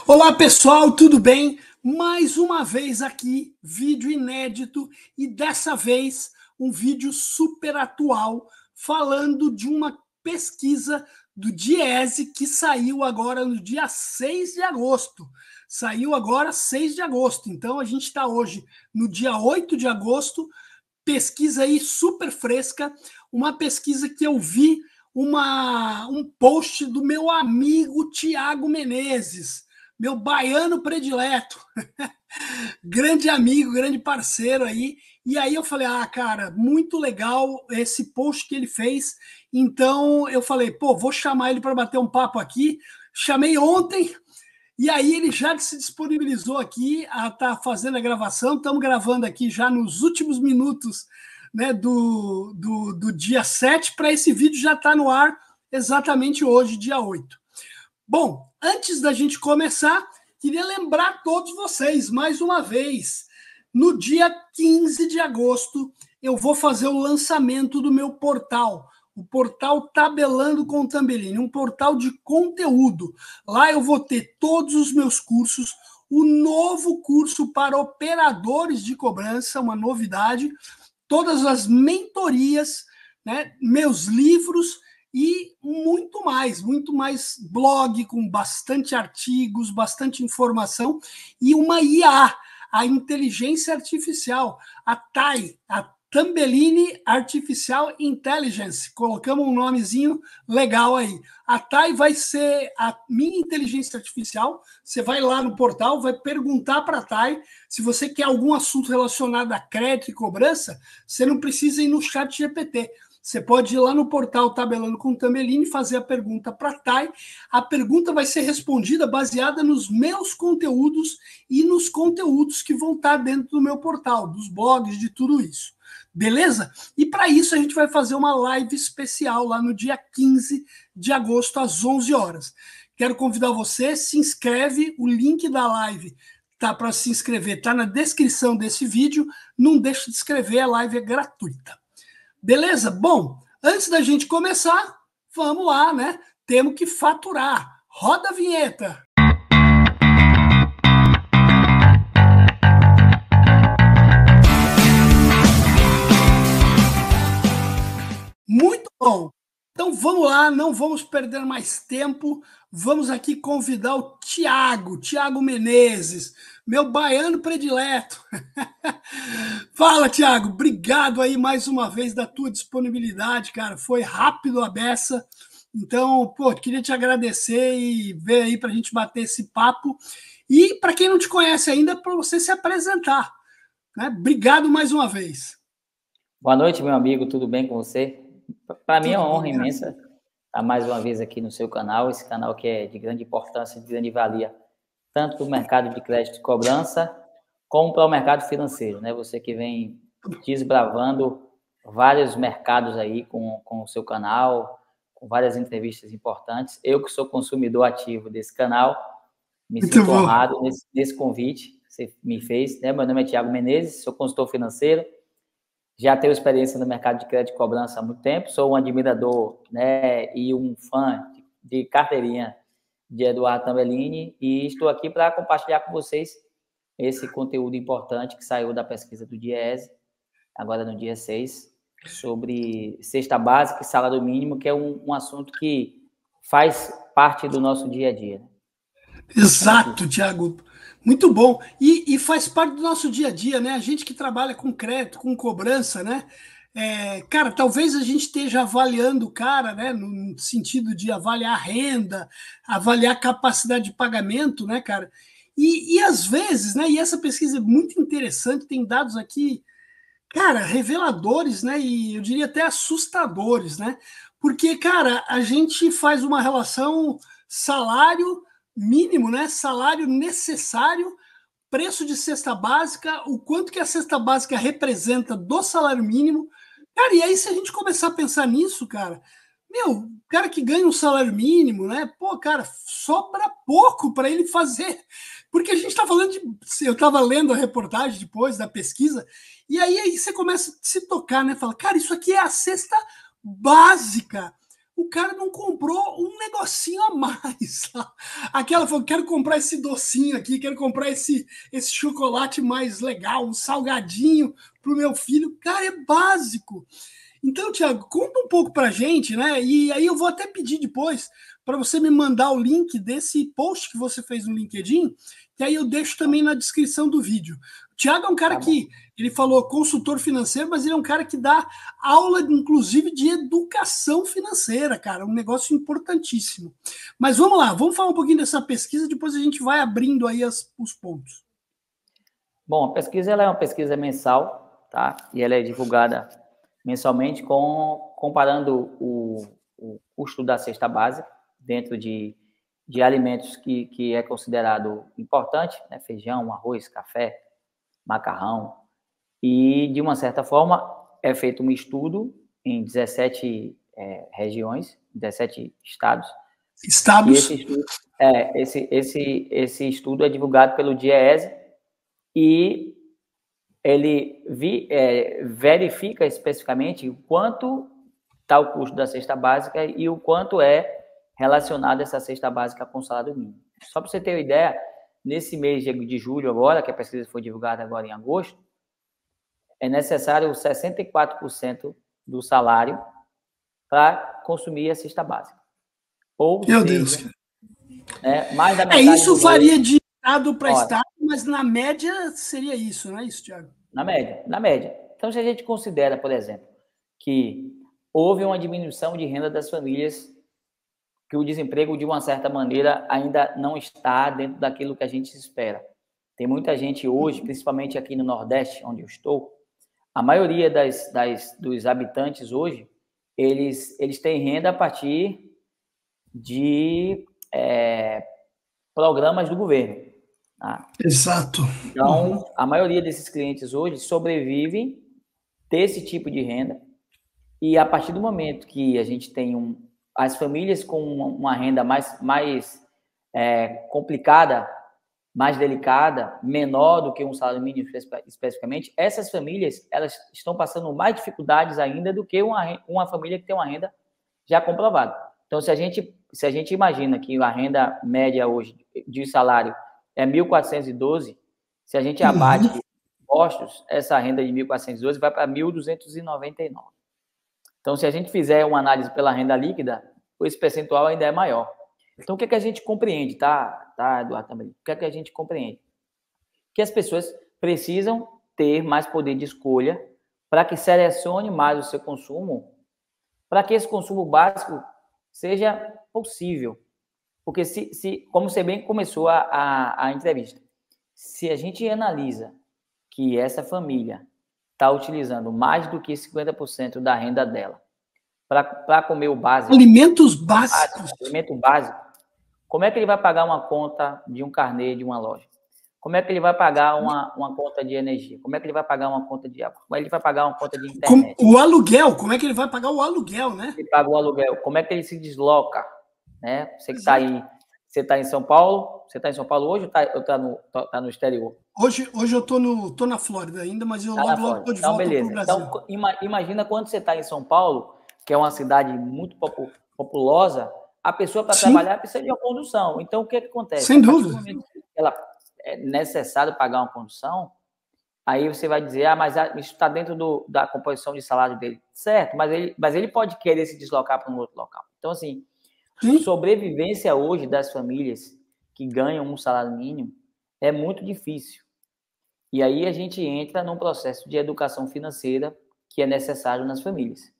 Olá pessoal, tudo bem? Mais uma vez aqui, vídeo inédito e dessa vez um vídeo super atual falando de uma pesquisa do Diese que saiu agora no dia 6 de agosto. Saiu agora 6 de agosto, então a gente está hoje no dia 8 de agosto, pesquisa aí super fresca, uma pesquisa que eu vi um post do meu amigo Tiago Menezes, meu baiano predileto, grande amigo, grande parceiro aí. E aí eu falei, cara, muito legal esse post que ele fez. Então eu falei, pô, vou chamar ele para bater um papo aqui. Chamei ontem, e aí ele já se disponibilizou aqui a estar fazendo a gravação. Estamos gravando aqui já nos últimos minutos, né, do dia 7, para esse vídeo já estar no ar exatamente hoje, dia 8. Bom, antes da gente começar, queria lembrar a todos vocês, mais uma vez, no dia 15 de agosto, eu vou fazer o lançamento do meu portal, o portal Tabelando com Tambellini, um portal de conteúdo. Lá eu vou ter todos os meus cursos, o novo curso para operadores de cobrança, uma novidade, todas as mentorias, né, meus livros e muito mais blog com bastante artigos, bastante informação e uma IA, a inteligência artificial, a TAI, a Tambellini Artificial Intelligence. Colocamos um nomezinho legal aí. A TAI vai ser a minha inteligência artificial. Você vai lá no portal, vai perguntar para a TAI se você quer algum assunto relacionado a crédito e cobrança, você não precisa ir no chat GPT. Você pode ir lá no portal Tabelando com Tambellini e fazer a pergunta para a TAI. A pergunta vai ser respondida baseada nos meus conteúdos e nos conteúdos que vão estar dentro do meu portal, dos blogs, de tudo isso. Beleza? E para isso a gente vai fazer uma live especial lá no dia 15 de agosto, às 11 horas. Quero convidar você, se inscreve, o link da live tá para se inscrever, tá na descrição desse vídeo. Não deixe de inscrever, a live é gratuita. Beleza? Bom, antes da gente começar, vamos lá, né? Temos que faturar. Roda a vinheta. Muito bom. Então vamos lá, não vamos perder mais tempo. Vamos aqui convidar o Tiago Menezes, meu baiano predileto. Fala, Tiago, obrigado aí mais uma vez da tua disponibilidade, cara. Foi rápido a beça. Então, pô, queria te agradecer e ver aí para a gente bater esse papo. E para quem não te conhece ainda, para você se apresentar. Né? Obrigado mais uma vez. Boa noite, meu amigo, tudo bem com você? Para mim é uma honra bem, imensa estar mais uma vez aqui no seu canal, esse canal que é de grande importância, de grande valia, tanto para o mercado de crédito e cobrança, como para o mercado financeiro, né? Você que vem desbravando vários mercados aí com o seu canal, com várias entrevistas importantes. Eu que sou consumidor ativo desse canal, me sinto honrado nesse convite que você me fez, né? Meu nome é Tiago Menezes, sou consultor financeiro, já tenho experiência no mercado de crédito e cobrança há muito tempo, sou um admirador, né, e um fã de carteirinha de Eduardo Tambellini e estou aqui para compartilhar com vocês esse conteúdo importante que saiu da pesquisa do Diese, agora no dia 6, sobre cesta básica e salário mínimo, que é um assunto que faz parte do nosso dia a dia. Exato, Tiago. Muito bom. E faz parte do nosso dia a dia, né? A gente que trabalha com crédito, com cobrança, né? Cara, talvez a gente esteja avaliando o cara, né? No sentido de avaliar a renda, avaliar a capacidade de pagamento, né, cara? E às vezes, né? E essa pesquisa é muito interessante, tem dados aqui, cara, reveladores, né? E eu diria até assustadores, né? Porque, cara, a gente faz uma relação salário mínimo, né? Salário necessário, preço de cesta básica, o quanto que a cesta básica representa do salário mínimo. Cara, e aí se a gente começar a pensar nisso, cara, meu, cara que ganha um salário mínimo, né? Pô, cara, sobra pouco para ele fazer. Porque a gente está falando de. Eu estava lendo a reportagem depois da pesquisa, e aí você começa a se tocar, né? Fala, cara, isso aqui é a cesta básica. o cara não comprou um negocinho a mais. Aquela falou, quero comprar esse docinho aqui, quero comprar esse chocolate mais legal, um salgadinho para o meu filho. Cara, é básico. Então, Thiago, conta um pouco para a gente, né? E aí eu vou até pedir depois para você me mandar o link desse post que você fez no LinkedIn, que aí eu deixo também na descrição do vídeo. O Thiago é um cara que, ele falou consultor financeiro, mas ele é um cara que dá aula, inclusive, de educação financeira, cara, um negócio importantíssimo. Mas vamos lá, vamos falar um pouquinho dessa pesquisa, depois a gente vai abrindo aí os pontos. Bom, a pesquisa ela é uma pesquisa mensal, tá? E ela é divulgada mensalmente comparando o custo da cesta básica dentro de alimentos que é considerado importante, né? Feijão, arroz, café, macarrão. E, de uma certa forma, é feito um estudo em 17 regiões, 17 estados. Estados. E esse estudo é divulgado pelo DIEESE e ele verifica especificamente o quanto está o custo da cesta básica e o quanto é relacionado essa cesta básica com o salário mínimo. Só para você ter uma ideia, nesse mês de julho agora, que a pesquisa foi divulgada agora em agosto, é necessário 64% do salário para consumir a cesta básica. Ou Meu seja, Deus. Mais da metade isso varia de estado para estado, mas na média seria isso, não é isso, Thiago? Na média. Então, se a gente considera, por exemplo, que houve uma diminuição de renda das famílias, que o desemprego, de uma certa maneira, ainda não está dentro daquilo que a gente espera. Tem muita gente hoje, principalmente aqui no Nordeste, onde eu estou, a maioria dos habitantes hoje, eles têm renda a partir de programas do governo. Tá? Exato. Então, a maioria desses clientes hoje sobrevivem desse tipo de renda e, a partir do momento que a gente tem as famílias com uma renda mais complicada, mais delicada, menor do que um salário mínimo especificamente, essas famílias elas estão passando mais dificuldades ainda do que uma família que tem uma renda já comprovada. Então, se a gente imagina que a renda média hoje de salário é 1.412, se a gente abate impostos, essa renda de 1.412 vai para 1.299. Então, se a gente fizer uma análise pela renda líquida, esse percentual ainda é maior. Então, o que é que a gente compreende, tá, Eduardo, também? O que é que a gente compreende? Que as pessoas precisam ter mais poder de escolha para que selecione mais o seu consumo, para que esse consumo básico seja possível. Porque, como você bem começou a entrevista, se a gente analisa que essa família está utilizando mais do que 50% da renda dela para comer o básico... Alimentos básicos. Alimento básico. Como é que ele vai pagar uma conta de um carnê de uma loja? Como é que ele vai pagar uma conta de energia? Como é que ele vai pagar uma conta de água? Como é que ele vai pagar uma conta de internet? O aluguel, como é que ele vai pagar o aluguel, né? Ele paga o aluguel. Como é que ele se desloca? Né? Você que está em São Paulo, você está em São Paulo hoje ou está no exterior? Hoje eu tô na Flórida ainda, mas eu logo estou de volta para o Brasil. Então, imagina quando você está em São Paulo, que é uma cidade muito populosa, a pessoa para trabalhar precisa de uma condução. Então, o que acontece? Sem dúvida. Ela é necessário pagar uma condução, aí você vai dizer, mas isso está dentro da composição de salário dele. Certo, mas ele pode querer se deslocar para um outro local. Então, assim, a sobrevivência hoje das famílias que ganham um salário mínimo é muito difícil. E aí a gente entra num processo de educação financeira que é necessário nas famílias.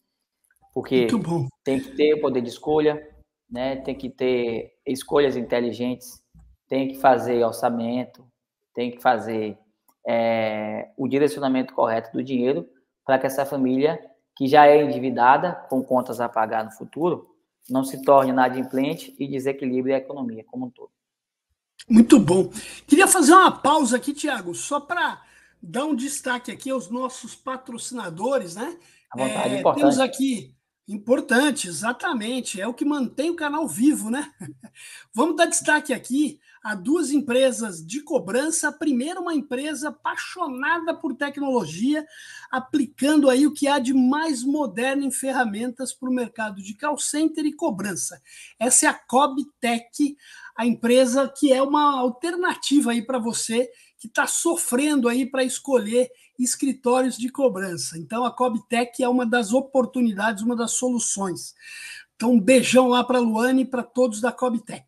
Porque tem que ter o poder de escolha, né? Tem que ter escolhas inteligentes, tem que fazer orçamento, tem que fazer o direcionamento correto do dinheiro para que essa família, que já é endividada, com contas a pagar no futuro, não se torne inadimplente e desequilibre a economia como um todo. Muito bom. Queria fazer uma pausa aqui, Thiago, só para dar um destaque aqui aos nossos patrocinadores, né? À vontade, importante. Temos aqui, importante, exatamente, é o que mantém o canal vivo, né? Vamos dar destaque aqui a duas empresas de cobrança. A primeira, uma empresa apaixonada por tecnologia, aplicando aí o que há de mais moderno em ferramentas para o mercado de call center e cobrança. Essa é a Cobtech, a empresa que é uma alternativa aí para você que está sofrendo aí para escolher escritórios de cobrança. Então, a Cobtech é uma das oportunidades, uma das soluções. Então, um beijão lá para a Luane e para todos da Cobtech.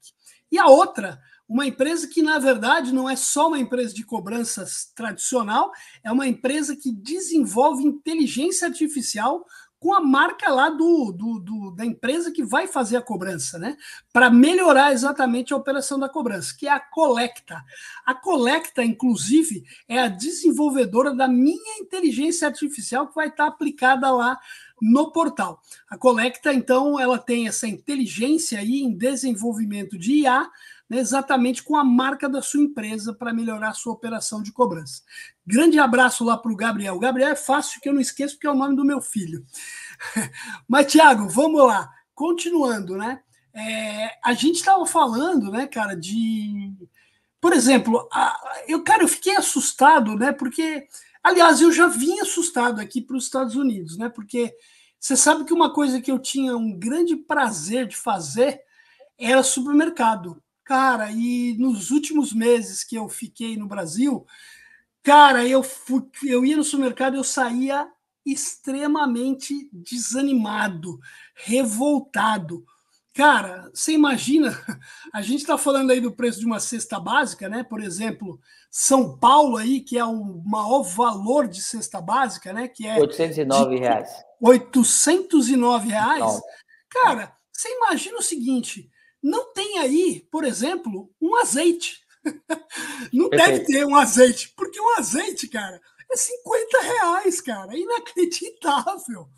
E a outra, uma empresa que, na verdade, não é só uma empresa de cobranças tradicional, é uma empresa que desenvolve inteligência artificial com a marca lá da empresa que vai fazer a cobrança, né? Para melhorar exatamente a operação da cobrança, que é a Colecta. A Colecta, inclusive, é a desenvolvedora da minha inteligência artificial que vai estar aplicada lá no portal. A Colecta, então, ela tem essa inteligência aí em desenvolvimento de IA, né, exatamente com a marca da sua empresa para melhorar a sua operação de cobrança. Grande abraço lá para o Gabriel. O Gabriel é fácil que eu não esqueço porque é o nome do meu filho. Mas, Thiago, vamos lá. Continuando, né? A gente estava falando, né, cara, de... Por exemplo, eu fiquei assustado, né? Porque, aliás, eu já vim assustado aqui para os Estados Unidos, né? Porque você sabe que uma coisa que eu tinha um grande prazer de fazer era supermercado. Cara, e nos últimos meses que eu fiquei no Brasil, cara, eu ia no supermercado e eu saía extremamente desanimado, revoltado. Cara, você imagina, a gente está falando aí do preço de uma cesta básica, né? Por exemplo, São Paulo aí, que é o maior valor de cesta básica, né? Que é R$ 809. R$ 809. Não. Cara, você imagina o seguinte, não tem aí, por exemplo, um azeite. Não deve ter um azeite, porque um azeite, cara, é R$ 50, cara. É inacreditável.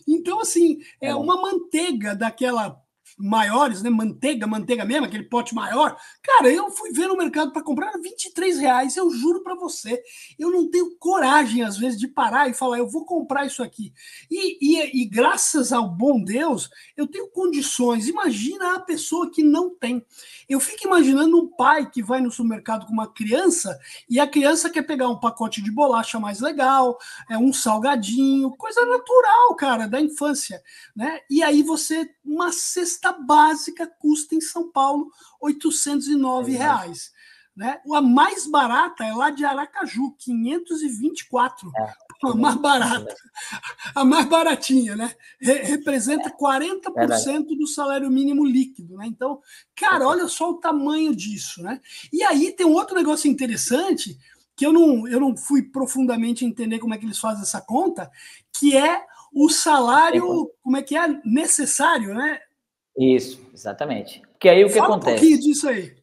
Então, assim, é uma manteiga daquela maiores, né? Manteiga mesmo, aquele pote maior. Cara, eu fui ver no mercado para comprar R$ 23, eu juro para você. Eu não tenho coragem, às vezes, de parar e falar, eu vou comprar isso aqui. E graças ao bom Deus, eu tenho condições. Imagina a pessoa que não tem. Eu fico imaginando um pai que vai no supermercado com uma criança e a criança quer pegar um pacote de bolacha mais legal, um salgadinho, coisa natural, cara, da infância, né? E aí uma cesta básica custa em São Paulo R$ 809. Né? A mais barata é lá de Aracaju, 524. A mais barata, a mais baratinha, né? Representa 40% do salário mínimo líquido, né? Então, cara, olha só o tamanho disso, né? E aí tem um outro negócio interessante que eu não fui profundamente entender como é que eles fazem essa conta, que é o salário, como é que é? Necessário, né? Isso, exatamente. Porque aí o que acontece? Fala um pouquinho disso aí.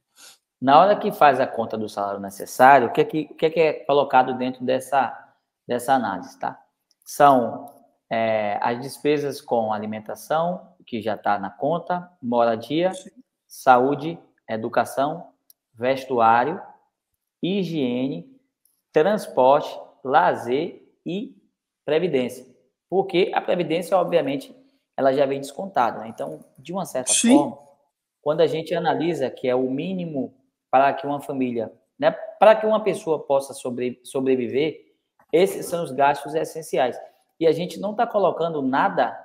Na hora que faz a conta do salário necessário, o que é colocado dentro dessa análise, tá? São as despesas com alimentação, que já está na conta, moradia, saúde, educação, vestuário, higiene, transporte, lazer e previdência. Porque a previdência, obviamente, ela já vem descontada, né? Então, de uma certa forma, quando a gente analisa que é o mínimo para que uma família, né, para que uma pessoa possa sobreviver, esses são os gastos essenciais. E a gente não está colocando nada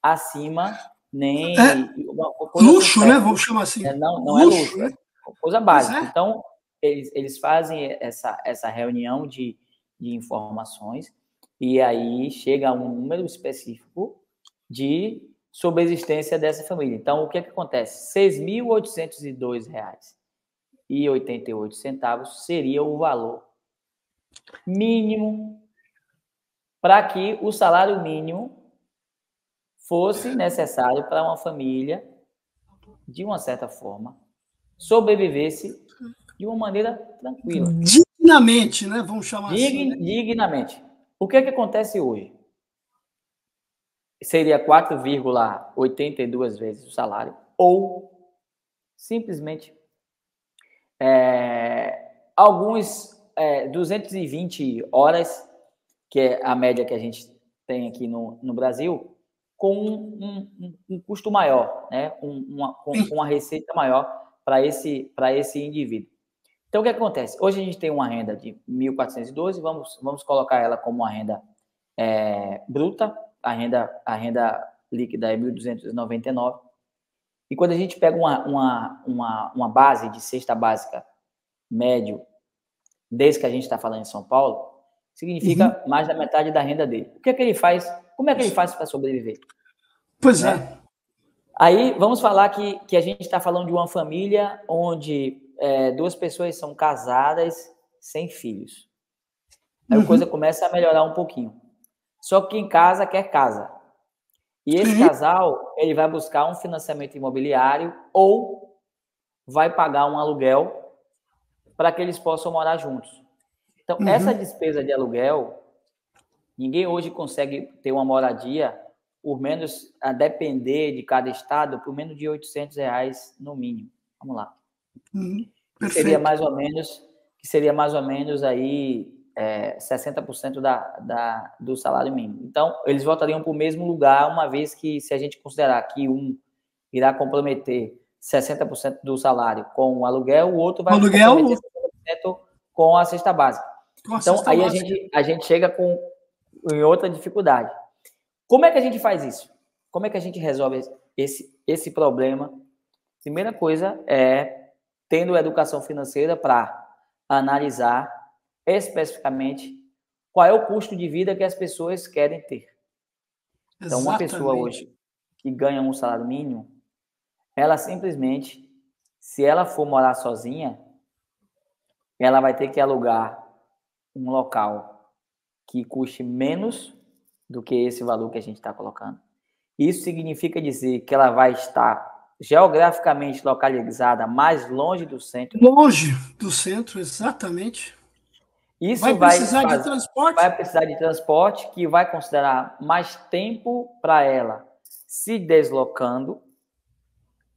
acima, nem uma coisa luxo, né? Vamos chamar assim. Não luxo, é luxo, né? É coisa básica. Então, eles fazem essa reunião de informações e aí chega a um número específico de sobreexistência dessa família. Então, o que acontece? R$ 6.802,88 seria o valor mínimo para que o salário mínimo fosse necessário para uma família, de uma certa forma, sobrevivesse de uma maneira tranquila. Dignamente, né? Vamos chamar assim. Né? Dignamente. O que acontece hoje? Seria 4,82 vezes o salário, ou simplesmente alguns 220 horas, que é a média que a gente tem aqui no Brasil, com um custo maior, né? Com uma receita maior para esse indivíduo. Então, o que acontece? Hoje a gente tem uma renda de 1.412, vamos colocar ela como uma renda bruta, a renda líquida é 1.299. E quando a gente pega uma base de cesta básica médio, desde que a gente está falando em São Paulo, significa mais da metade da renda dele. O que é que ele faz? Como é que ele faz para sobreviver? Pois né? Aí, vamos falar que a gente está falando de uma família onde duas pessoas são casadas sem filhos. Aí a coisa começa a melhorar um pouquinho. Só que quem casa quer casa. E esse casal, ele vai buscar um financiamento imobiliário ou vai pagar um aluguel para que eles possam morar juntos. Então, essa despesa de aluguel, ninguém hoje consegue ter uma moradia, por menos, a depender de cada estado, por menos de R$800 no mínimo. Vamos lá. Que seria mais ou menos aí 60% do salário mínimo. Então, eles voltariam para o mesmo lugar, uma vez que, se a gente considerar que um irá comprometer 60% do salário com o aluguel, o outro vai comprometer 60% com a cesta básica. Então, aí a gente chega em outra dificuldade. Como é que a gente faz isso? Como é que a gente resolve esse problema? Primeira coisa é tendo educação financeira para analisar especificamente qual é o custo de vida que as pessoas querem ter. Então, uma pessoa hoje que ganha um salário mínimo, ela simplesmente, se ela for morar sozinha, ela vai ter que alugar um local que custe menos do que esse valor que a gente está colocando. Isso significa dizer que ela vai estar geograficamente localizada mais longe do centro. Longe do centro, exatamente. Isso vai precisar de transporte? Vai precisar de transporte, que vai considerar mais tempo para ela se deslocando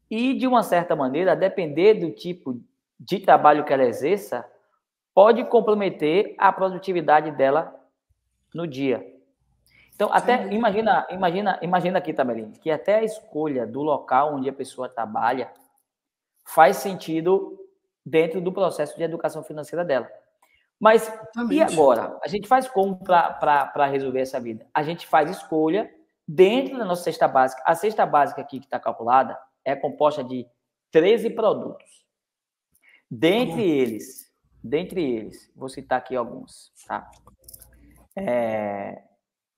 e, de uma certa maneira, a depender do tipo de trabalho que ela exerça, pode comprometer a produtividade dela no dia. Então, até imagina aqui, Tamerine, que até a escolha do local onde a pessoa trabalha faz sentido dentro do processo de educação financeira dela. Mas, e agora? A gente faz como para resolver essa vida? A gente faz escolha dentro da nossa cesta básica. A cesta básica aqui que está calculada é composta de 13 produtos. Dentre eles, vou citar aqui alguns, tá?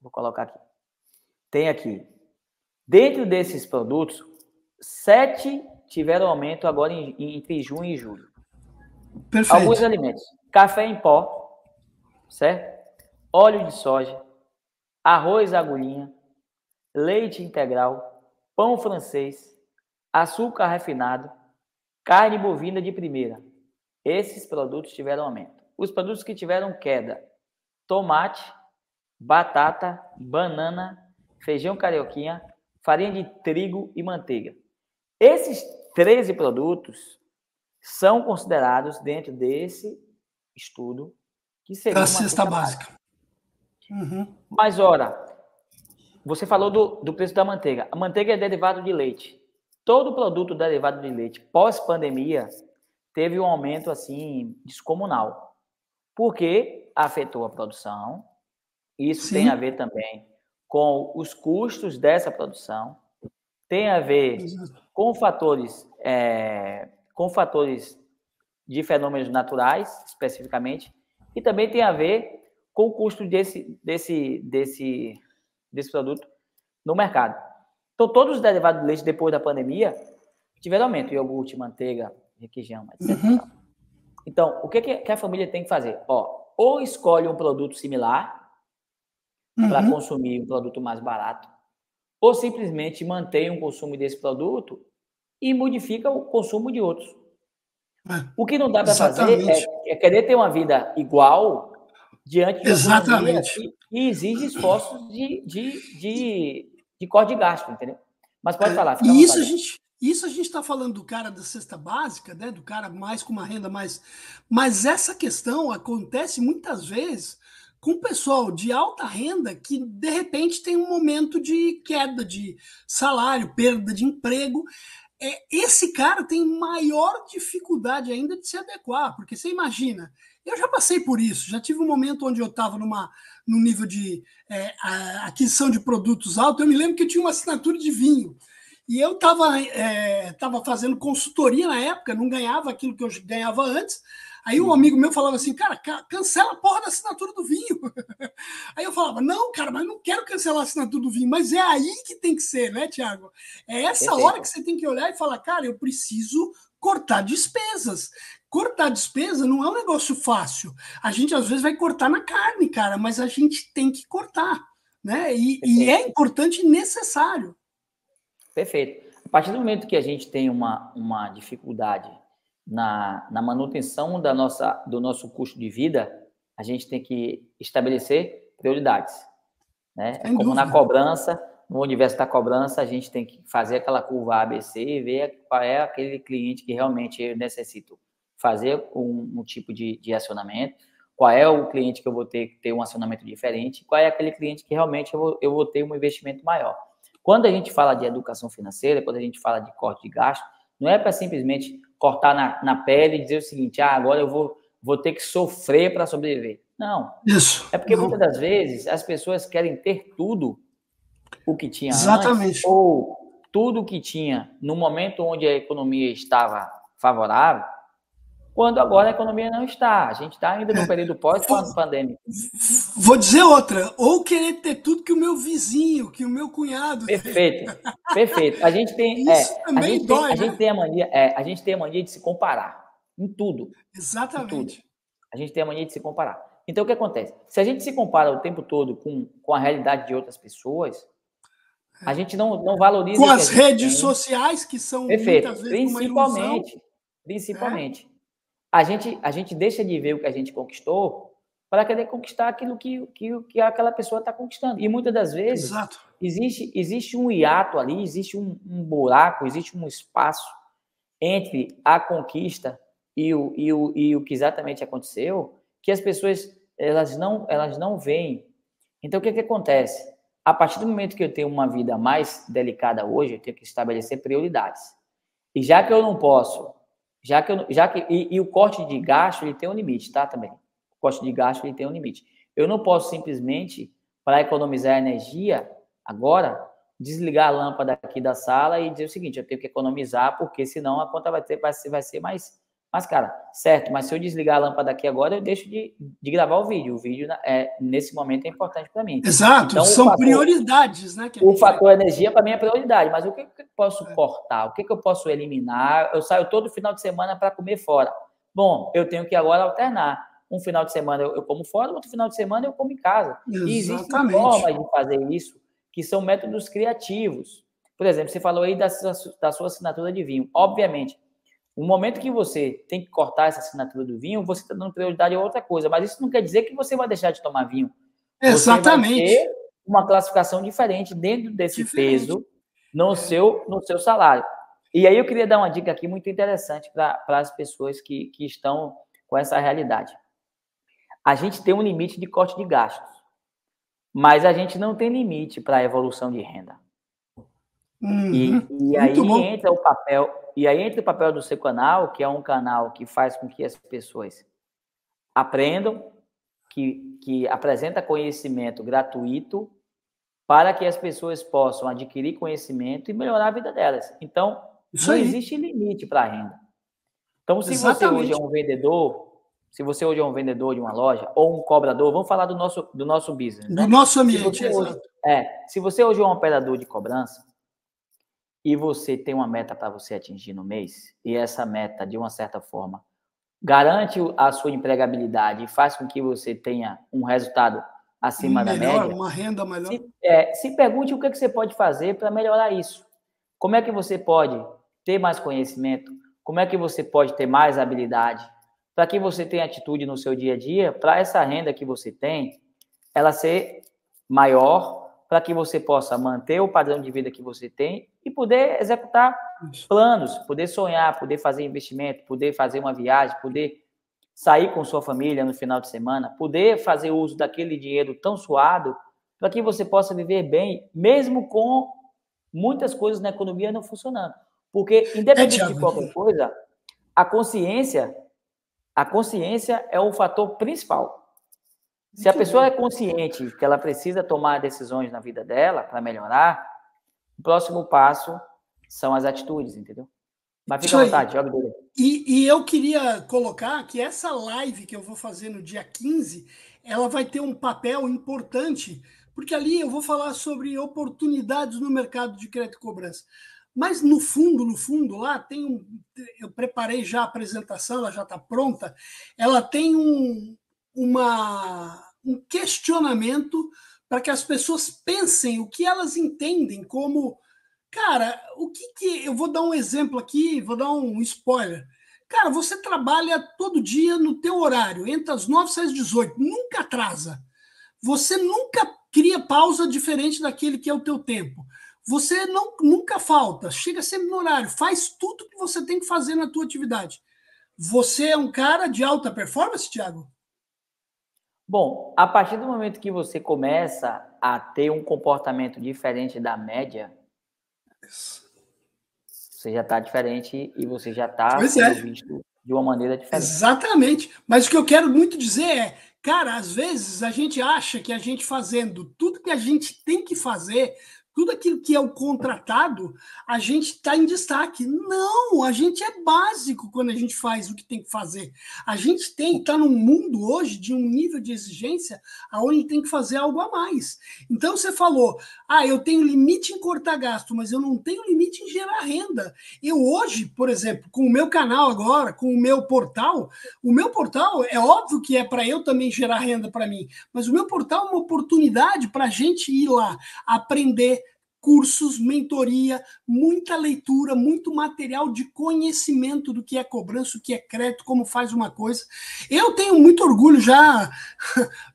Vou colocar aqui. Tem aqui, dentro desses produtos, 7 tiveram aumento agora entre junho e julho. Perfeito. Alguns alimentos. Café em pó, certo? Óleo de soja, arroz agulhinha, leite integral, pão francês, açúcar refinado, carne bovina de primeira. Esses produtos tiveram aumento. Os produtos que tiveram queda: tomate, batata, banana, feijão carioquinha, farinha de trigo e manteiga. Esses 13 produtos são considerados dentro desse estudo que seria uma cesta básica. Mas, ora, você falou do preço da manteiga. A manteiga é derivado de leite. Todo produto derivado de leite pós-pandemia teve um aumento assim descomunal, porque afetou a produção. Isso tem a ver também com os custos dessa produção, tem a ver com fatores de fenômenos naturais, especificamente, e também tem a ver com o custo desse produto no mercado. Então, todos os derivados de leite depois da pandemia tiveram aumento: iogurte, manteiga, requeijão, etc. Então, o que a família tem que fazer? Ou escolhe um produto similar para consumir um produto mais barato, ou simplesmente mantém um consumo desse produto e modifica o consumo de outros. O que não dá para fazer é querer ter uma vida igual diante de uma economia que exige esforços de corte de gasto, entendeu? Mas pode falar. Fica e isso a gente está falando do cara da cesta básica, né? Do cara mais com uma renda mais... Mas essa questão acontece muitas vezes com o pessoal de alta renda que, de repente, tem um momento de queda de salário, perda de emprego. esse cara tem maior dificuldade ainda de se adequar, porque você imagina, eu já passei por isso, já tive um momento onde eu estava num nível de aquisição de produtos alto. Eu me lembro que eu tinha uma assinatura de vinho, e eu tava fazendo consultoria na época, não ganhava aquilo que eu ganhava antes. Aí um amigo meu falava assim, cara, cancela a porra da assinatura do vinho. Aí eu falava, não, cara, mas não quero cancelar a assinatura do vinho. Mas é aí que tem que ser, né, Tiago? É essa hora que você tem que olhar e falar, cara, eu preciso cortar despesas. Cortar despesa não é um negócio fácil. A gente, às vezes, vai cortar na carne, cara, mas a gente tem que cortar, né? E é importante e necessário. Perfeito. A partir do momento que a gente tem uma dificuldade na manutenção do nosso custo de vida, a gente tem que estabelecer prioridades. Né? É como na cobrança, no universo da cobrança, a gente tem que fazer aquela curva ABC e ver qual é aquele cliente que realmente eu necessito fazer um tipo de acionamento, qual é o cliente que eu vou ter que ter um acionamento diferente, qual é aquele cliente que realmente eu vou ter um investimento maior. Quando a gente fala de educação financeira, quando a gente fala de corte de gasto, não é para simplesmente cortar na pele e dizer o seguinte, agora eu vou ter que sofrer para sobreviver. Não. Isso. É porque muitas das vezes as pessoas querem ter tudo o que tinha Exatamente. Antes, ou tudo o que tinha no momento onde a economia estava favorável, quando agora a economia não está. A gente está ainda no período pós-pandêmico. Vou dizer outra. Ou querer ter tudo que o meu vizinho, que o meu cunhado Perfeito. Tem. Perfeito. A gente tem, isso também dói, a gente tem a mania de se comparar em tudo. Exatamente. Em tudo. A gente tem a mania de se comparar. Então, o que acontece? Se a gente se compara o tempo todo com a realidade de outras pessoas, a gente não valoriza com as redes tem. Sociais, que são Perfeito. muitas vezes uma ilusão. Principalmente. A gente deixa de ver o que a gente conquistou para querer conquistar aquilo que aquela pessoa está conquistando. E muitas das vezes existe um hiato ali, existe um buraco, existe um espaço entre a conquista e o que exatamente aconteceu, que as pessoas elas não veem. Então, o que acontece? A partir do momento que eu tenho uma vida mais delicada hoje, eu tenho que estabelecer prioridades. E já que eu não posso, e o corte de gasto, ele tem um limite, tá? Também. O corte de gasto, ele tem um limite. Eu não posso simplesmente, para economizar energia, agora, desligar a lâmpada aqui da sala e dizer o seguinte, eu tenho que economizar, porque senão a conta vai ser mais cara. Certo, mas se eu desligar a lâmpada aqui agora, eu deixo de gravar o vídeo. O vídeo, nesse momento, é importante para mim. Exato, então, são prioridades, né? O fator energia, para mim, é prioridade, mas o que eu posso cortar? O que eu posso eliminar? Eu saio todo final de semana para comer fora. Bom, eu tenho que agora alternar. Um final de semana eu como fora, outro final de semana eu como em casa. Exatamente. E existem formas de fazer isso, que são métodos criativos. Por exemplo, você falou aí da sua assinatura de vinho. Obviamente, no momento que você tem que cortar essa assinatura do vinho, você está dando prioridade a outra coisa. Mas isso não quer dizer que você vai deixar de tomar vinho. Exatamente. Você vai ter uma classificação diferente dentro desse peso no seu salário. E aí eu queria dar uma dica aqui muito interessante para as pessoas que estão com essa realidade. A gente tem um limite de corte de gastos, mas a gente não tem limite para a evolução de renda. E aí entra o papel do seu canal, que é um canal que faz com que as pessoas aprendam, que apresenta conhecimento gratuito para que as pessoas possam adquirir conhecimento e melhorar a vida delas. Então, não existe limite para a renda. Então, se você hoje é um vendedor de uma loja ou um cobrador, vamos falar do nosso business, né? Do nosso ambiente, se você hoje é um operador de cobrança e você tem uma meta para você atingir no mês, e essa meta, de uma certa forma, garante a sua empregabilidade e faz com que você tenha um resultado acima da média, uma renda melhor. Se pergunte o que você pode fazer para melhorar isso. Como é que você pode ter mais conhecimento? Como é que você pode ter mais habilidade? Para que você tenha atitude no seu dia a dia, para essa renda que você tem, ela ser maior, para que você possa manter o padrão de vida que você tem e poder executar planos, poder sonhar, poder fazer investimento, poder fazer uma viagem, poder sair com sua família no final de semana, poder fazer uso daquele dinheiro tão suado para que você possa viver bem, mesmo com muitas coisas na economia não funcionando. Porque, independente de qualquer coisa, a consciência é o fator principal. Se a pessoa é consciente que ela precisa tomar decisões na vida dela para melhorar, o próximo passo são as atitudes, entendeu? Mas fica à vontade, joga dele. E eu queria colocar que essa live que eu vou fazer no dia 15, ela vai ter um papel importante, porque ali eu vou falar sobre oportunidades no mercado de crédito e cobrança. Mas no fundo, lá tem eu preparei já a apresentação, ela já está pronta, ela tem um questionamento para que as pessoas pensem o que elas entendem como... Cara, eu vou dar um exemplo aqui, vou dar um spoiler. Cara, você trabalha todo dia no teu horário, entre as 9 e as 18, nunca atrasa. Você nunca cria pausa diferente daquele que é o teu tempo. Você nunca falta, chega sempre no horário, faz tudo que você tem que fazer na tua atividade. Você é um cara de alta performance, Thiago? Bom, a partir do momento que você começa a ter um comportamento diferente da média, você já está diferente e você já está sendo visto de uma maneira diferente. Exatamente. Mas o que eu quero muito dizer é, cara, às vezes a gente acha que a gente fazendo tudo que a gente tem que fazer, tudo aquilo que é o contratado, a gente está em destaque. Não, a gente é básico quando a gente faz o que tem que fazer. A gente está num mundo hoje de um nível de exigência onde tem que fazer algo a mais. Então você falou, eu tenho limite em cortar gasto, mas eu não tenho limite em gerar renda. Eu hoje, por exemplo, com o meu canal agora, com o meu portal é óbvio que é para eu também gerar renda para mim, mas o meu portal é uma oportunidade para a gente ir lá, aprender, cursos, mentoria, muita leitura, muito material de conhecimento do que é cobrança, o que é crédito, como faz uma coisa. Eu tenho muito orgulho já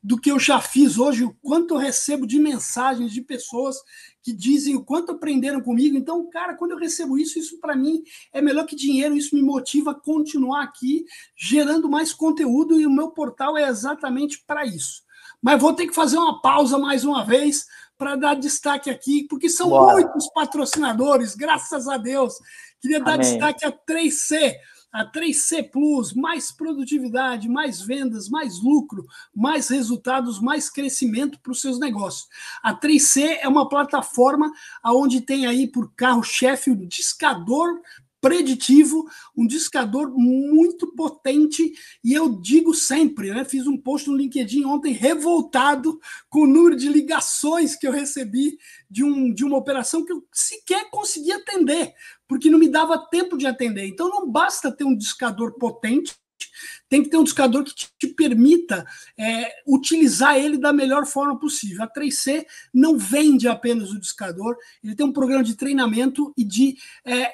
do que eu já fiz hoje, o quanto eu recebo de mensagens de pessoas que dizem o quanto aprenderam comigo. Então, cara, quando eu recebo isso para mim é melhor que dinheiro, isso me motiva a continuar aqui, gerando mais conteúdo, e o meu portal é exatamente para isso. Mas vou ter que fazer uma pausa mais uma vez, para dar destaque aqui, porque são muitos patrocinadores, graças a Deus. Queria dar destaque a 3C, a 3C Plus, mais produtividade, mais vendas, mais lucro, mais resultados, mais crescimento para os seus negócios. A 3C é uma plataforma onde tem aí por carro-chefe o discador preditivo, um discador muito potente, e eu digo sempre, né? Fiz um post no LinkedIn ontem revoltado com o número de ligações que eu recebi de uma operação que eu sequer consegui atender, porque não me dava tempo de atender. Então não basta ter um discador potente, tem que ter um discador que te permita utilizar ele da melhor forma possível. A 3C não vende apenas o discador, ele tem um programa de treinamento e de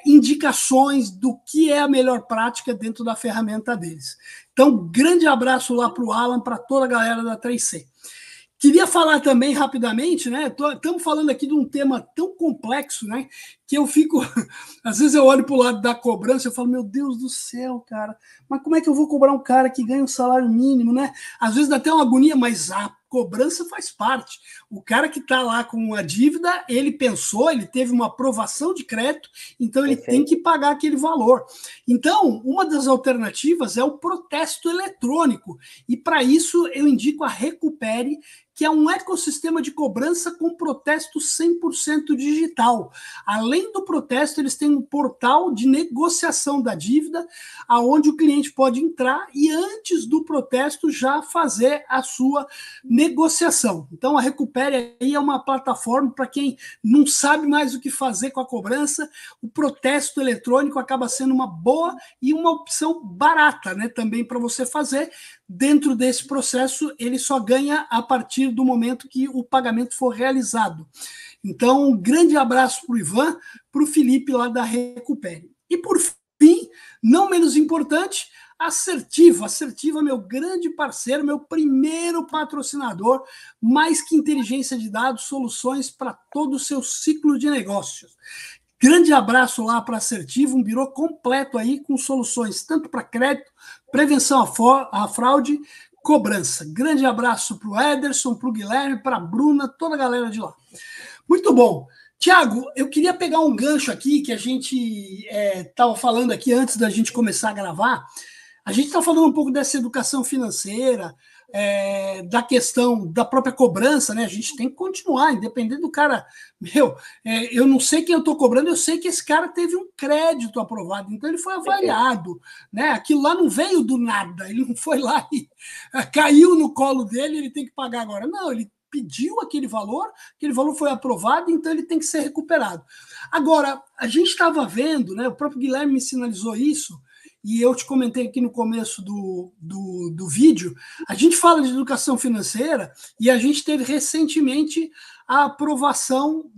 indicações do que é a melhor prática dentro da ferramenta deles. Então, grande abraço lá para o Alan, para toda a galera da 3C. Queria falar também rapidamente, né? Estamos falando aqui de um tema tão complexo, né? Que eu fico. Às vezes eu olho para o lado da cobrança e falo, meu Deus do céu, cara, mas como é que eu vou cobrar um cara que ganha um salário mínimo, né? Às vezes dá até uma agonia, mas a cobrança faz parte. O cara que está lá com uma dívida, ele pensou, ele teve uma aprovação de crédito, então ele tem que pagar aquele valor. Então, uma das alternativas é o protesto eletrônico. E para isso eu indico a Recupere, que é um ecossistema de cobrança com protesto 100% digital. Além do protesto, eles têm um portal de negociação da dívida, aonde o cliente pode entrar e, antes do protesto, já fazer a sua negociação. Então, a Recupere aí é uma plataforma para quem não sabe mais o que fazer com a cobrança. O protesto eletrônico acaba sendo uma boa e uma opção barata, né, também para você fazer. Dentro desse processo, ele só ganha a partir do momento que o pagamento for realizado. Então, um grande abraço para o Ivan, para o Felipe lá da Recupere. E por fim, não menos importante, Assertiva. Assertiva, meu grande parceiro, meu primeiro patrocinador, mais que inteligência de dados, soluções para todo o seu ciclo de negócios. Grande abraço lá para a Assertiva, um birô completo aí com soluções tanto para crédito, prevenção à fraude, cobrança. Grande abraço para o Ederson, para o Guilherme, para a Bruna, toda a galera de lá. Muito bom. Tiago, eu queria pegar um gancho aqui que a gente estava falando aqui antes da gente começar a gravar. A gente está falando um pouco dessa educação financeira, da questão da própria cobrança, né? A gente tem que continuar, independente do cara. Eu não sei quem eu estou cobrando, eu sei que esse cara teve um crédito aprovado, então ele foi avaliado, né? Aquilo lá não veio do nada, ele não foi lá e caiu no colo dele, ele tem que pagar agora. Não, ele pediu aquele valor foi aprovado, então ele tem que ser recuperado. Agora, a gente estava vendo, né? O próprio Guilherme me sinalizou isso, e eu te comentei aqui no começo do vídeo, a gente fala de educação financeira e a gente teve recentemente a aprovação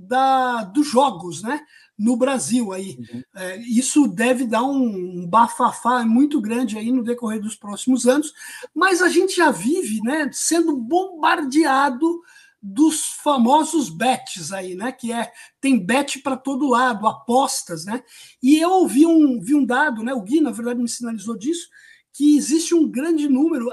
dos jogos, né, no Brasil. Aí. Uhum. Isso deve dar um bafafá muito grande aí no decorrer dos próximos anos, mas a gente já vive, né, sendo bombardeado dos famosos bets aí, né? Que tem bet para todo lado, apostas, né? E eu vi um dado, né? O Gui, na verdade, me sinalizou disso, que existe um grande número,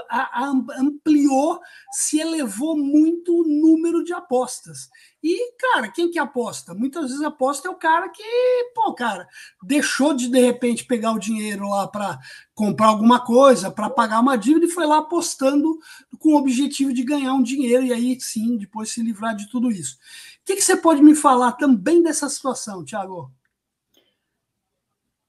ampliou, se elevou muito o número de apostas. E, cara, quem que aposta? Muitas vezes aposta é o cara que, deixou de repente, pegar o dinheiro lá para comprar alguma coisa, para pagar uma dívida, e foi lá apostando com o objetivo de ganhar um dinheiro, e aí, sim, depois se livrar de tudo isso. O que você pode me falar também dessa situação, Tiago?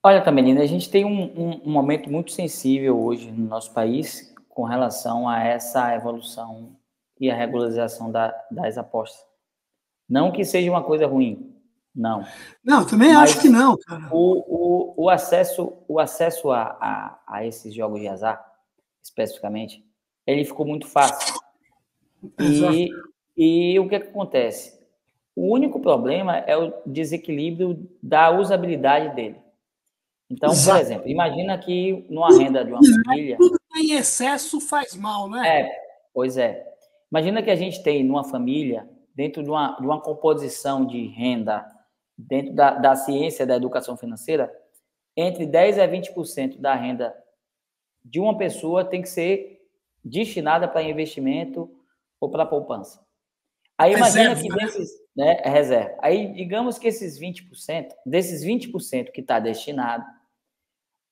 Olha, Tamelina, a gente tem um momento muito sensível hoje no nosso país com relação a essa evolução e a regularização das apostas. Não que seja uma coisa ruim, não. Não, também acho que não, cara. O acesso a esses jogos de azar, especificamente, ele ficou muito fácil. E o que acontece? O único problema é o desequilíbrio da usabilidade dele. Então, por exemplo, imagina que numa renda de uma família... Tudo em excesso faz mal, né? Pois é. Imagina que a gente tem numa família, dentro de uma composição de renda, dentro da ciência da educação financeira, entre 10% a 20% da renda de uma pessoa tem que ser destinada para investimento ou para poupança. Aí imagina que desses... Né, reserva. Aí, digamos que esses 20%, desses 20% que está destinado,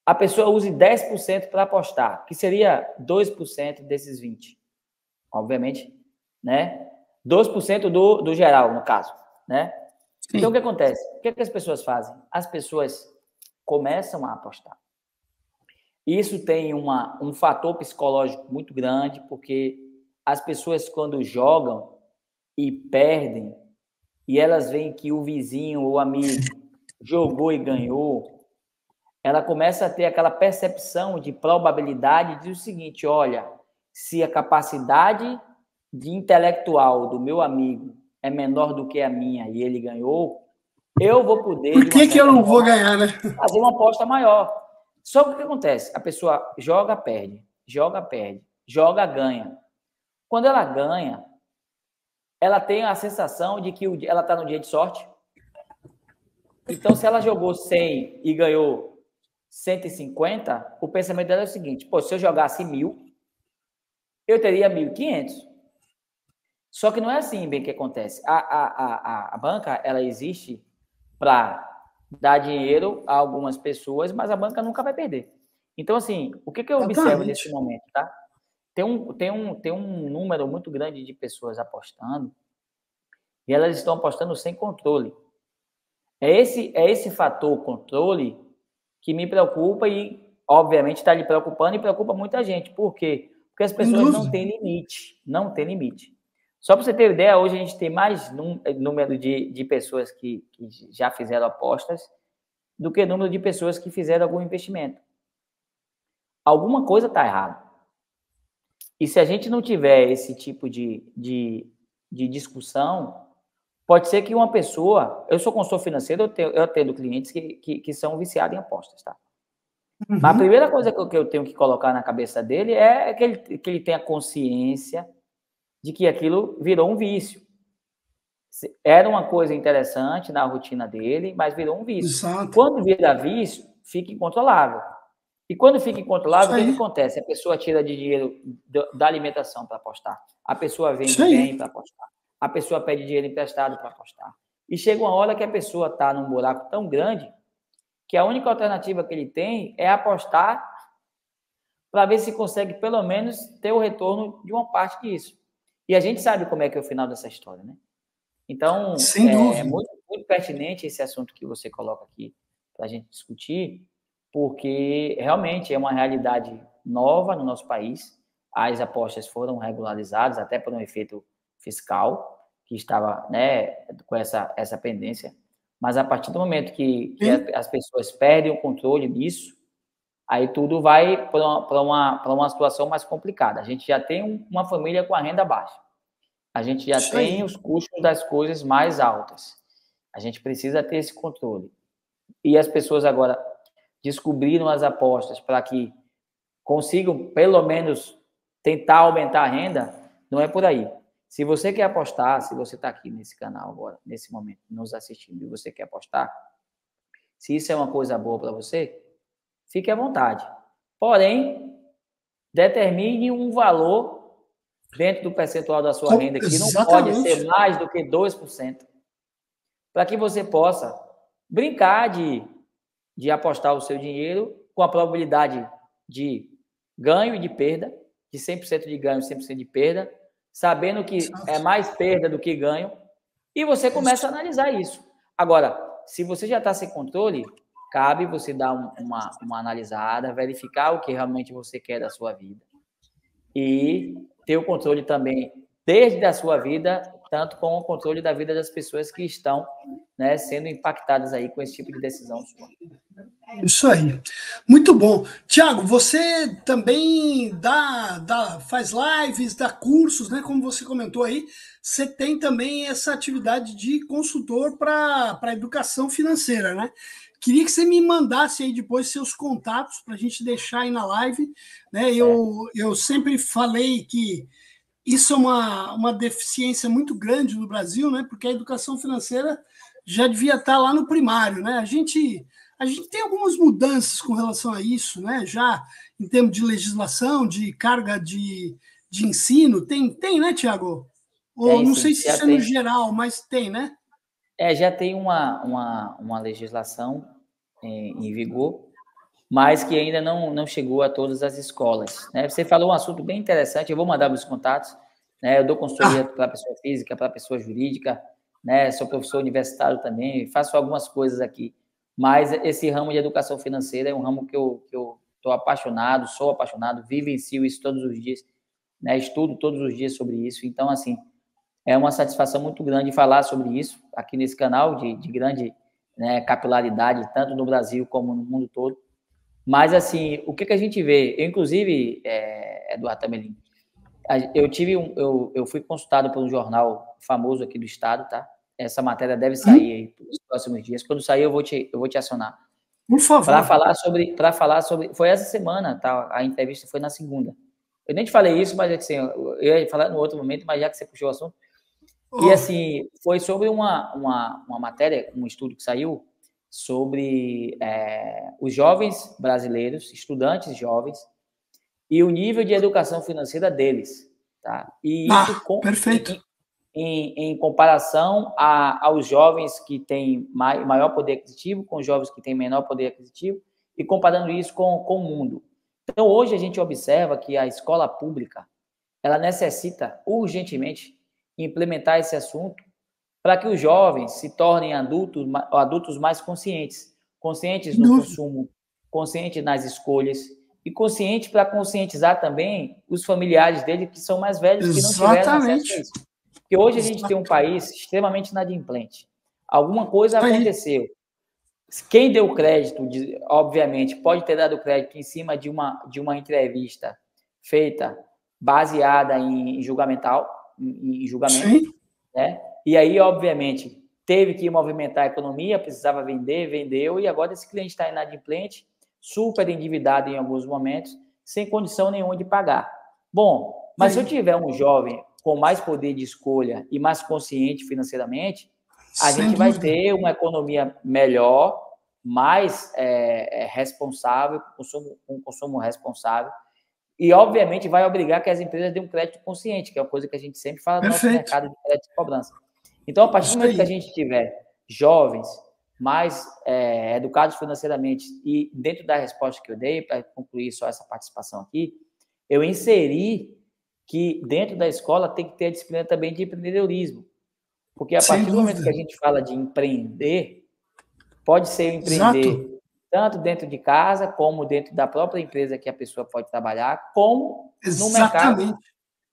a pessoa use 10% para apostar, que seria 2% desses 20%. Obviamente, né? 2% do geral, no caso, né? Sim. Então, o que acontece? O que as pessoas fazem? As pessoas começam a apostar. Isso tem um fator psicológico muito grande, porque as pessoas, quando jogam e perdem, e elas veem que o vizinho ou o amigo jogou e ganhou, ela começa a ter aquela percepção de probabilidade de o seguinte: olha, se a capacidade de intelectual do meu amigo é menor do que a minha e ele ganhou, eu vou poder... Por que eu não vou ganhar, né? Fazer uma aposta maior. Só que o que acontece? A pessoa joga, perde, joga, ganha. Quando ela ganha, ela tem a sensação de que ela está no dia de sorte. Então, se ela jogou 100 e ganhou 150, o pensamento dela é o seguinte: pô, se eu jogasse 1.000, eu teria 1.500. Só que não é assim bem que acontece. A banca, ela existe para dar dinheiro a algumas pessoas, mas a banca nunca vai perder. Então, assim, o que eu observo nesse momento, tá? Tem um número muito grande de pessoas apostando e elas estão apostando sem controle. É esse fator controle que me preocupa e, obviamente, está lhe preocupando e preocupa muita gente. Por quê? Porque as pessoas não têm limite. Não tem limite. Só para você ter ideia, hoje a gente tem mais número de pessoas que já fizeram apostas do que número de pessoas que fizeram algum investimento. Alguma coisa está errada. E se a gente não tiver esse tipo de discussão, pode ser que uma pessoa... Eu sou consultor financeiro, eu atendo clientes que são viciados em apostas, tá? Uhum. Mas a primeira coisa que eu tenho que colocar na cabeça dele é que ele tenha consciência de que aquilo virou um vício. Era uma coisa interessante na rotina dele, mas virou um vício. Exato. Quando vira vício, fica incontrolável. E quando fica incontrolável, o que acontece? A pessoa tira de dinheiro da alimentação para apostar. A pessoa vende bem para apostar. A pessoa pede dinheiro emprestado para apostar. E chega uma hora que a pessoa está num buraco tão grande que a única alternativa que ele tem é apostar para ver se consegue, pelo menos, ter o retorno de uma parte disso. E a gente sabe como é que é o final dessa história, né? Então, Sem dúvida. É muito pertinente esse assunto que você coloca aqui para a gente discutir, porque realmente é uma realidade nova no nosso país. As apostas foram regularizadas até por um efeito fiscal, que estava, né, com essa pendência. Mas a partir do momento que as pessoas perdem o controle disso, aí tudo vai para uma situação mais complicada. A gente já tem uma família com a renda baixa. A gente já tem os custos das coisas mais altas. A gente precisa ter esse controle. E as pessoas agora descobriram as apostas para que consigam, pelo menos, tentar aumentar a renda, não é por aí. Se você quer apostar, se você está aqui nesse canal agora, nesse momento, nos assistindo, e você quer apostar, se isso é uma coisa boa para você, fique à vontade. Porém, determine um valor dentro do percentual da sua renda, que não pode ser mais do que 2%, para que você possa brincar de apostar o seu dinheiro com a probabilidade de ganho e de perda, de 100% de ganho e 100% de perda, sabendo que é mais perda do que ganho, e você começa a analisar isso. Agora, se você já está sem controle, cabe você dar uma analisada, verificar o que realmente você quer da sua vida e ter o controle também desde a sua vida, tanto como o controle da vida das pessoas que estão, né, sendo impactadas aí com esse tipo de decisão sua. Isso aí. Muito bom. Tiago, você também faz lives, dá cursos, né? Como você comentou aí, você tem também essa atividade de consultor para a educação financeira, né? Queria que você me mandasse aí depois seus contatos para a gente deixar aí na live, né? Eu sempre falei que isso é uma deficiência muito grande no Brasil, né? Porque a educação financeira já devia estar lá no primário, né? A gente tem algumas mudanças com relação a isso, né? Já em termos de legislação, de carga de ensino, tem, né, Tiago? Ou não sei se isso é no geral, mas tem, né? Já tem uma legislação em vigor, mas que ainda não chegou a todas as escolas, né? Você falou um assunto bem interessante, eu vou mandar meus contatos, né? Eu dou consultoria para pessoa física, para pessoa jurídica, né? Sou professor universitário também, faço algumas coisas aqui, mas esse ramo de educação financeira é um ramo que eu estou apaixonado, sou apaixonado, vivencio isso todos os dias, né? Estudo todos os dias sobre isso, então, assim, é uma satisfação muito grande falar sobre isso aqui nesse canal de grande, né, capilaridade, tanto no Brasil como no mundo todo. Mas, assim, o que a gente vê? Eu, inclusive, Eduardo Tamelin, eu fui consultado por um jornal famoso aqui do estado, tá? Essa matéria deve sair aí nos próximos dias. Quando sair, eu vou te acionar. Por favor. Para falar sobre... Foi essa semana, tá? A entrevista foi na segunda. Eu nem te falei isso, mas assim, eu ia falar no outro momento, mas já que você puxou o assunto. E, assim, foi sobre uma matéria, um estudo que saiu sobre os jovens brasileiros, estudantes jovens, e o nível de educação financeira deles. Tá? E isso perfeito. Em comparação aos jovens que têm maior poder aquisitivo, com os jovens que têm menor poder aquisitivo, e comparando isso com o mundo. Então, hoje a gente observa que a escola pública ela necessita urgentemente implementar esse assunto para que os jovens se tornem adultos mais conscientes no consumo, conscientes nas escolhas e conscientes para conscientizar também os familiares dele que são mais velhos, que não tiveram acesso a isso. Porque hoje a gente tem um país extremamente inadimplente. Alguma coisa aconteceu. Quem deu crédito, obviamente, pode ter dado crédito em cima de uma entrevista feita baseada em julgamento, né? E aí, obviamente, teve que movimentar a economia, precisava vender, vendeu, e agora esse cliente está inadimplente, super endividado em alguns momentos, sem condição nenhuma de pagar. Bom, mas se eu tiver um jovem com mais poder de escolha e mais consciente financeiramente, a gente vai ter uma economia melhor, mais responsável, com consumo responsável, e, obviamente, vai obrigar que as empresas dêem um crédito consciente, que é uma coisa que a gente sempre fala no nosso mercado de crédito e cobrança. Então, a partir do momento que a gente tiver jovens mais educados financeiramente, e dentro da resposta que eu dei, para concluir só essa participação aqui, eu inseri que dentro da escola tem que ter a disciplina também de empreendedorismo. Porque a partir do momento que a gente fala de empreender, pode ser empreender tanto dentro de casa, como dentro da própria empresa que a pessoa pode trabalhar, como no mercado,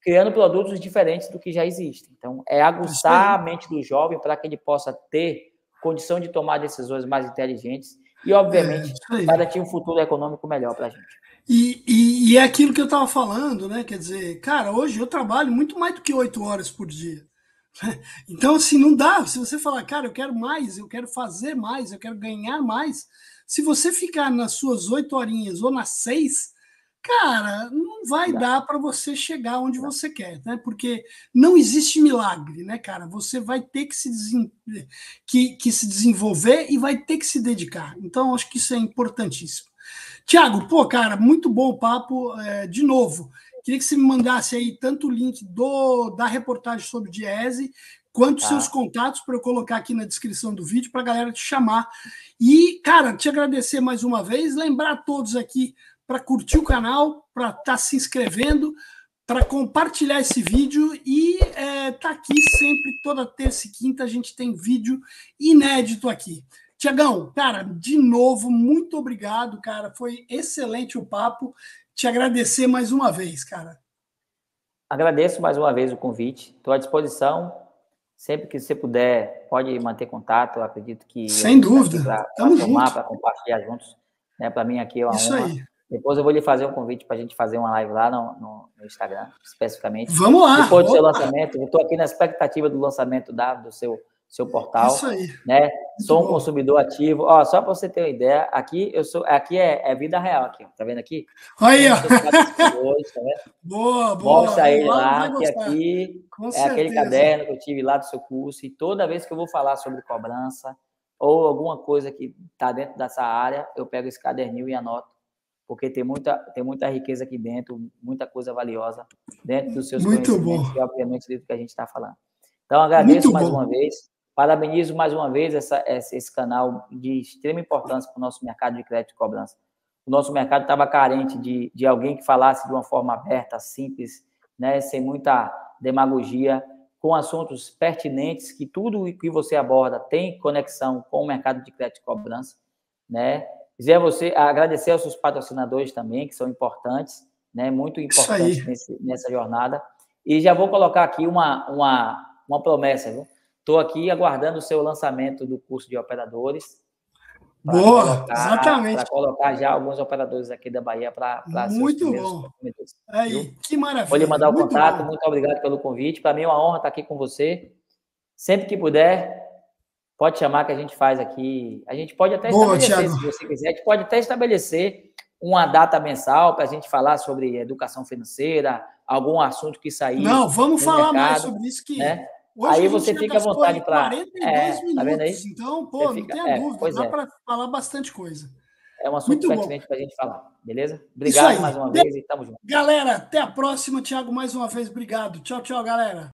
criando produtos diferentes do que já existe. Então, é aguçar a mente do jovem para que ele possa ter condição de tomar decisões mais inteligentes e, obviamente, garantir um futuro econômico melhor para a gente. E é aquilo que eu estava falando, né? Quer dizer, cara, hoje eu trabalho muito mais do que 8 horas por dia. Então, assim, não dá. Se você falar, cara, eu quero mais, eu quero fazer mais, eu quero ganhar mais, se você ficar nas suas 8 horinhas ou nas 6, cara, não vai dar para você chegar onde você quer, né? Porque não existe milagre, né, cara? Você vai ter que se desenvolver e vai ter que se dedicar. Então, acho que isso é importantíssimo. Tiago, pô, cara, muito bom o papo. De novo, queria que você me mandasse aí tanto o link da reportagem sobre o Diese, quanto seus contatos para eu colocar aqui na descrição do vídeo para a galera te chamar. E, cara, te agradecer mais uma vez, lembrar a todos aqui para curtir o canal, para estar se inscrevendo, para compartilhar esse vídeo e tá aqui sempre, toda terça e quinta, a gente tem vídeo inédito aqui. Tiagão, cara, de novo, muito obrigado, cara. Foi excelente o papo. Te agradecer mais uma vez, cara. Agradeço mais uma vez o convite. Estou à disposição. Sempre que você puder, pode manter contato. Eu acredito que... Sem dúvida. Para somar, para compartilhar juntos. Né? Para mim aqui é uma honra. Aí. Depois eu vou lhe fazer um convite para a gente fazer uma live lá no Instagram, especificamente. Vamos lá. Depois do seu lançamento. Eu estou aqui na expectativa do lançamento do seu portal. Isso aí. Né? Sou um consumidor ativo. Ó, só para você ter uma ideia, aqui é vida real aqui, ó. Tá vendo aqui? Aí, ó. Tá vendo? Boa. Mostra ele lá, que aqui é aquele caderno que eu tive lá do seu curso, e toda vez que eu vou falar sobre cobrança ou alguma coisa que está dentro dessa área, eu pego esse caderninho e anoto, porque tem muita riqueza aqui dentro, muita coisa valiosa dentro dos seus conhecimentos e, obviamente, do que a gente está falando. Então, agradeço mais uma vez. Parabenizo mais uma vez esse canal de extrema importância para o nosso mercado de crédito e cobrança. O nosso mercado estava carente de alguém que falasse de uma forma aberta, simples, né, sem muita demagogia, com assuntos pertinentes, que tudo que você aborda tem conexão com o mercado de crédito e cobrança. Né? Agradecer aos seus patrocinadores também, que são importantes, né, muito importantes nessa jornada. E já vou colocar aqui uma promessa, viu? Estou aqui aguardando o seu lançamento do curso de operadores. Boa, exatamente. Para colocar já alguns operadores aqui da Bahia para muito bom. Aí, que maravilha. Vou lhe mandar o contato. Muito obrigado pelo convite. Para mim é uma honra estar aqui com você. Sempre que puder, pode chamar que a gente faz aqui. A gente pode até estabelecer, se você quiser, a gente pode até estabelecer uma data mensal para a gente falar sobre educação financeira, algum assunto que sair. Não, vamos falar mais sobre isso que... Né? Hoje aí você fica à vontade para... 42 minutos, tá vendo aí? Então, pô, não tenha dúvida, dá para falar bastante coisa. É um assunto pertinente para a gente falar, beleza? Obrigado mais uma vez e tamo junto. Galera, até a próxima. Tiago, mais uma vez, obrigado. Tchau, tchau, galera.